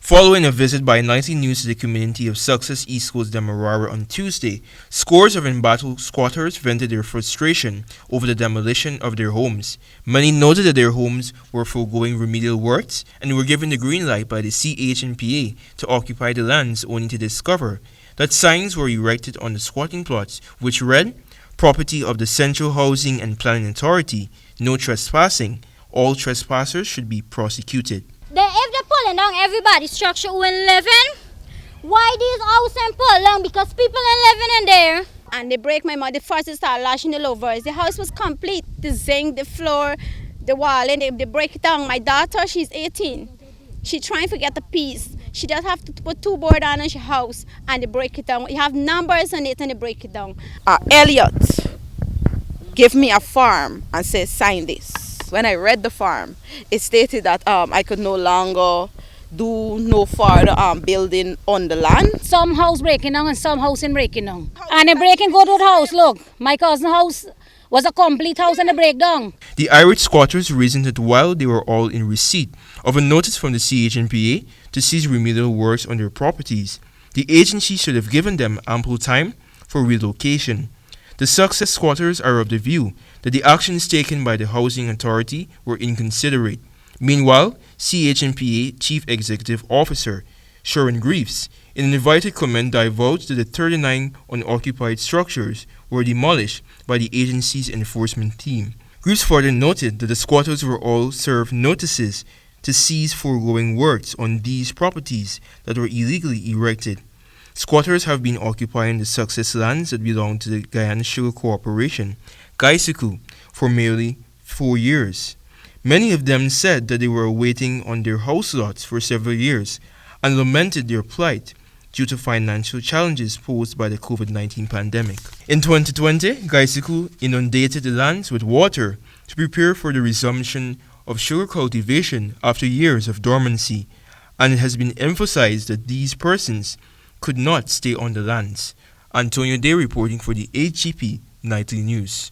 Following a visit by 19 News to the community of Success East Coast Demerara on Tuesday, scores of embattled squatters vented their frustration over the demolition of their homes. Many noted that their homes were foregoing remedial works and were given the green light by the CH&PA to occupy the lands, only to discover that signs were erected on the squatting plots which read, "Property of the Central Housing and Planning Authority, no trespassing, all trespassers should be prosecuted." If they're pulling down everybody's structure who in living, why these houses ain't pulled down? Because people ain't living in there. And they break my mother. First they start lashing the louvers. The house was complete. The zinc, the floor, the wall, and they break it down. My daughter, she's 18. She trying to get a piece. She just have to put 2 boards on her house and they break it down. You have numbers on it and they break it down. Elliot gave me a form and said, sign this. When I read the form, it stated that I could no longer do no further building on the land. Some house breaking down and some house in breaking down. And they breaking go to the house. Look, my cousin's house was a complete house and they break down. The irate squatters reasoned that while they were all in receipt of a notice from the CH&PA to cease remedial works on their properties, the agency should have given them ample time for relocation. The Success squatters are of the view that the actions taken by the Housing Authority were inconsiderate. Meanwhile, CH&PA Chief Executive Officer Sharon Greaves, in an invited comment, divulged that the 39 unoccupied structures were demolished by the agency's enforcement team. Greaves further noted that the squatters were all served notices to cease foregoing works on these properties that were illegally erected. Squatters have been occupying the Success lands that belong to the Guyana Sugar Corporation, Gaisiku, for merely 4 years. Many of them said that they were waiting on their house lots for several years and lamented their plight due to financial challenges posed by the COVID-19 pandemic. In 2020, Gaisiku inundated the lands with water to prepare for the resumption of sugar cultivation after years of dormancy, and it has been emphasized that these persons could not stay on the lands. Antonio Day reporting for the HGP Nightly News.